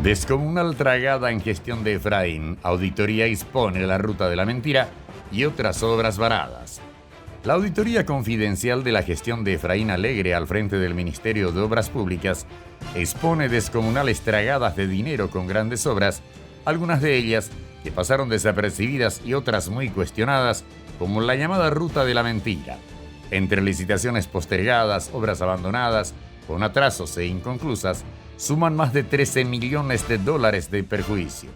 Descomunal tragada en gestión de Efraín. Auditoría expone la ruta de la mentira y otras obras varadas. La auditoría confidencial de la gestión de Efraín Alegre al frente del Ministerio de Obras Públicas expone descomunales tragadas de dinero con grandes obras, algunas de ellas que pasaron desapercibidas y otras muy cuestionadas, como la llamada ruta de la mentira. Entre licitaciones postergadas, obras abandonadas, con atrasos e inconclusas, suman más de 13 millones de dólares de perjuicio.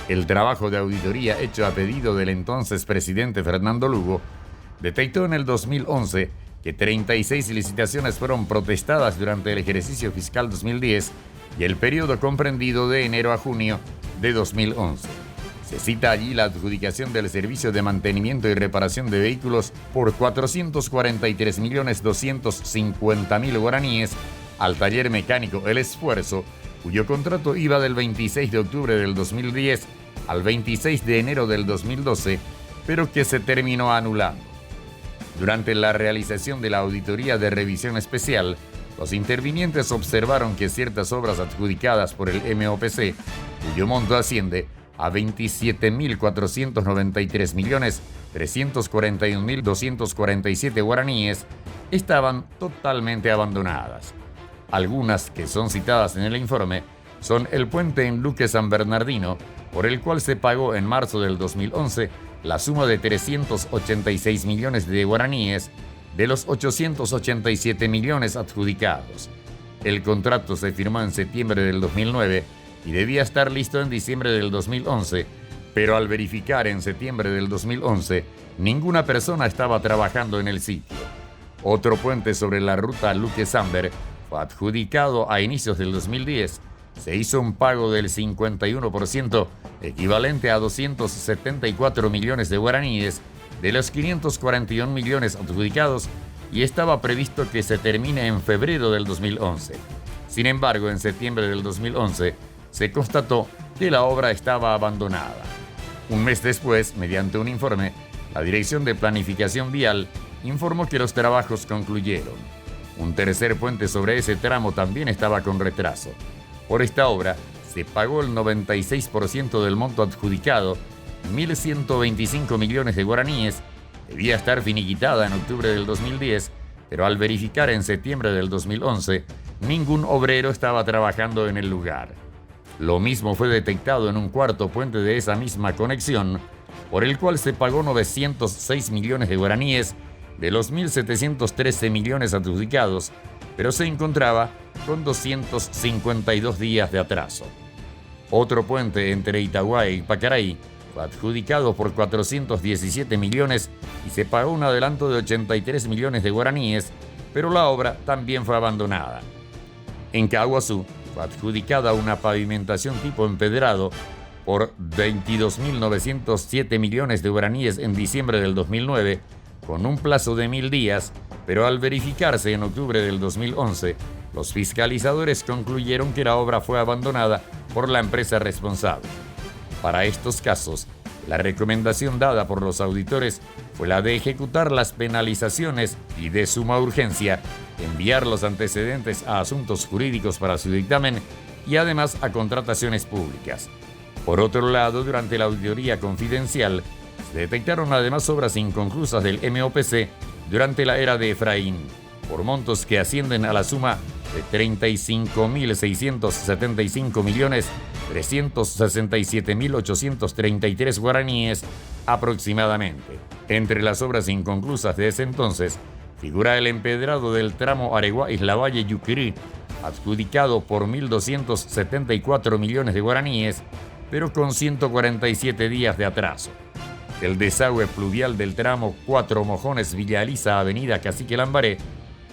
El trabajo de auditoría hecho a pedido del entonces presidente Fernando Lugo detectó en el 2011 que 36 licitaciones fueron protestadas durante el ejercicio fiscal 2010 y el periodo comprendido de enero a junio de 2011. Se cita allí la adjudicación del servicio de mantenimiento y reparación de vehículos por 443.250.000 guaraníes al taller mecánico El Esfuerzo, cuyo contrato iba del 26 de octubre del 2010 al 26 de enero del 2012, pero que se terminó anulando. Durante la realización de la auditoría de revisión especial, los intervinientes observaron que ciertas obras adjudicadas por el MOPC, cuyo monto asciende a 27.493.341.247 guaraníes, estaban totalmente abandonadas. Algunas que son citadas en el informe son el puente en Luque San Bernardino, por el cual se pagó en marzo del 2011 la suma de 386 millones de guaraníes de los 887 millones adjudicados. El contrato se firmó en septiembre del 2009 y debía estar listo en diciembre del 2011, pero al verificar en septiembre del 2011, ninguna persona estaba trabajando en el sitio. Otro puente sobre la ruta Luque-Samber fue adjudicado a inicios del 2010. Se hizo un pago del 51%, equivalente a 274 millones de guaraníes, de los 541 millones adjudicados, y estaba previsto que se termine en febrero del 2011. Sin embargo, en septiembre del 2011, se constató que la obra estaba abandonada. Un mes después, mediante un informe, la Dirección de Planificación Vial informó que los trabajos concluyeron. Un tercer puente sobre ese tramo también estaba con retraso. Por esta obra se pagó el 96% del monto adjudicado, 1.125 millones de guaraníes. Debía estar finiquitada en octubre del 2010, pero al verificar en septiembre del 2011, ningún obrero estaba trabajando en el lugar. Lo mismo fue detectado en un cuarto puente de esa misma conexión, por el cual se pagó 906 millones de guaraníes de los 1.713 millones adjudicados, pero se encontraba con 252 días de atraso. Otro puente entre Itaguá y Pacaraí fue adjudicado por 417 millones y se pagó un adelanto de 83 millones de guaraníes, pero la obra también fue abandonada. En Caguazú fue adjudicada una pavimentación tipo empedrado por 22.907 millones de guaraníes en diciembre del 2009, con un plazo de 1.000 días, pero al verificarse en octubre del 2011, los fiscalizadores concluyeron que la obra fue abandonada por la empresa responsable. Para estos casos, la recomendación dada por los auditores fue la de ejecutar las penalizaciones y, de suma urgencia, enviar los antecedentes a asuntos jurídicos para su dictamen y además a contrataciones públicas. Por otro lado, durante la auditoría confidencial, se detectaron además obras inconclusas del MOPC durante la era de Efraín, por montos que ascienden a la suma de 35.675.367.833 guaraníes aproximadamente. Entre las obras inconclusas de ese entonces figura el empedrado del tramo Areguá-Isla Valle-Yuquirí, adjudicado por 1.274 millones de guaraníes, pero con 147 días de atraso. El desagüe pluvial del tramo 4 Mojones Villa Elisa Avenida Cacique Lambaré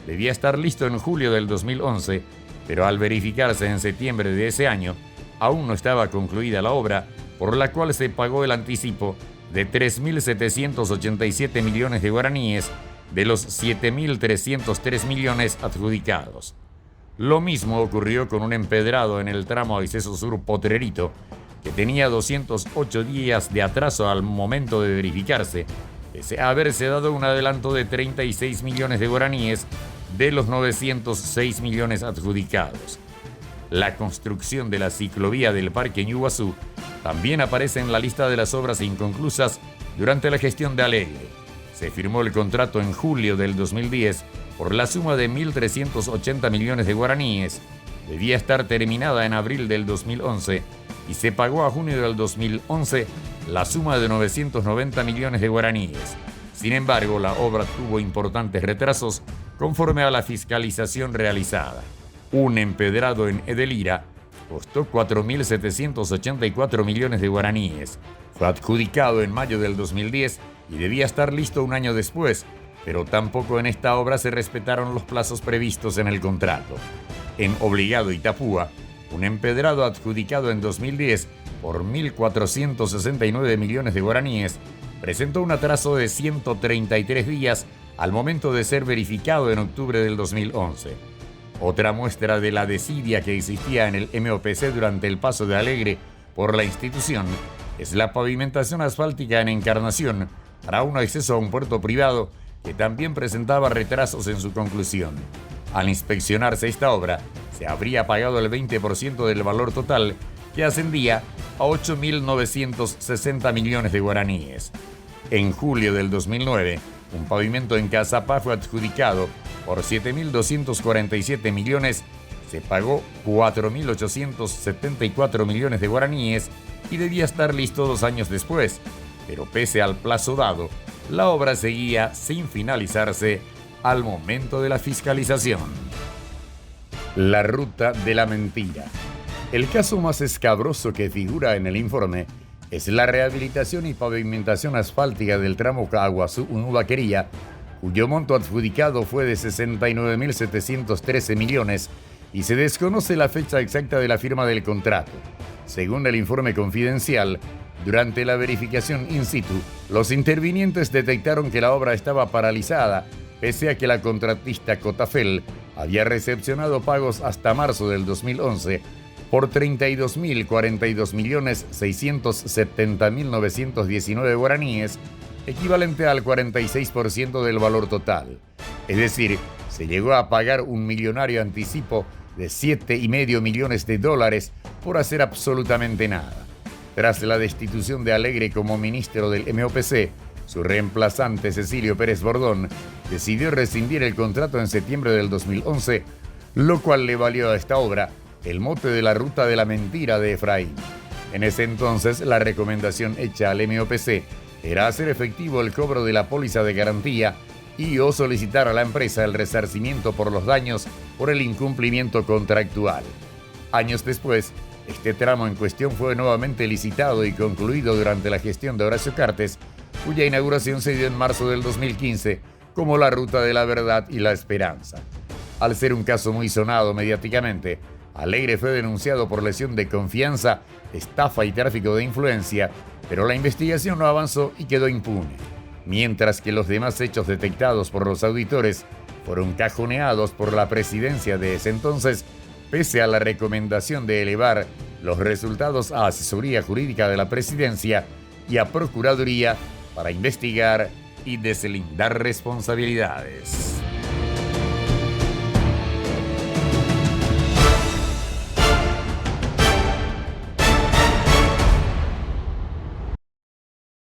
debía estar listo en julio del 2011, pero al verificarse en septiembre de ese año, aún no estaba concluida la obra, por la cual se pagó el anticipo de 3.787 millones de guaraníes de los 7.303 millones adjudicados. Lo mismo ocurrió con un empedrado en el tramo Aiceso Sur Potrerito, que tenía 208 días de atraso al momento de verificarse, pese a haberse dado un adelanto de 36 millones de guaraníes de los 906 millones adjudicados. La construcción de la ciclovía del Parque Ñuguazú también aparece en la lista de las obras inconclusas durante la gestión de Alegre. Se firmó el contrato en julio del 2010 por la suma de 1.380 millones de guaraníes. Debía estar terminada en abril del 2011 y se pagó a junio del 2011 la suma de 990 millones de guaraníes. Sin embargo, la obra tuvo importantes retrasos conforme a la fiscalización realizada. Un empedrado en Edelira costó 4.784 millones de guaraníes. Fue adjudicado en mayo del 2010 y debía estar listo un año después, pero tampoco en esta obra se respetaron los plazos previstos en el contrato. En Obligado Itapúa, un empedrado adjudicado en 2010 por 1.469 millones de guaraníes presentó un atraso de 133 días al momento de ser verificado en octubre del 2011. Otra muestra de la desidia que existía en el MOPC durante el paso de Alegre por la institución es la pavimentación asfáltica en Encarnación para un acceso a un puerto privado que también presentaba retrasos en su conclusión. Al inspeccionarse esta obra, se habría pagado el 20% del valor total, que ascendía a 8.960 millones de guaraníes. En julio del 2009, un pavimento en Cazapá fue adjudicado por 7.247 millones, se pagó 4.874 millones de guaraníes y debía estar listo 2 años después, pero pese al plazo dado, la obra seguía sin finalizarse al momento de la fiscalización. La ruta de la mentira. El caso más escabroso que figura en el informe es la rehabilitación y pavimentación asfáltica del tramo Caguazú-Unubaquería, cuyo monto adjudicado fue de 69.713 millones y se desconoce la fecha exacta de la firma del contrato. Según el informe confidencial, durante la verificación in situ, los intervinientes detectaron que la obra estaba paralizada, pese a que la contratista Cotafel había recepcionado pagos hasta marzo del 2011 por 32.042.670.919 guaraníes, equivalente al 46% del valor total. Es decir, se llegó a pagar un millonario anticipo de $7,5 millones por hacer absolutamente nada. Tras la destitución de Alegre como ministro del MOPC, su reemplazante Cecilio Pérez Bordón decidió rescindir el contrato en septiembre del 2011, lo cual le valió a esta obra el mote de la ruta de la mentira de Efraín. En ese entonces, la recomendación hecha al MOPC era hacer efectivo el cobro de la póliza de garantía y o solicitar a la empresa el resarcimiento por los daños por el incumplimiento contractual. Años después, este tramo en cuestión fue nuevamente licitado y concluido durante la gestión de Horacio Cartes, cuya inauguración se dio en marzo del 2015 como la Ruta de la Verdad y la Esperanza. Al ser un caso muy sonado mediáticamente, Alegre fue denunciado por lesión de confianza, estafa y tráfico de influencia, pero la investigación no avanzó y quedó impune, mientras que los demás hechos detectados por los auditores fueron cajoneados por la presidencia de ese entonces, pese a la recomendación de elevar los resultados a asesoría jurídica de la presidencia y a procuraduría para investigar y deslindar responsabilidades.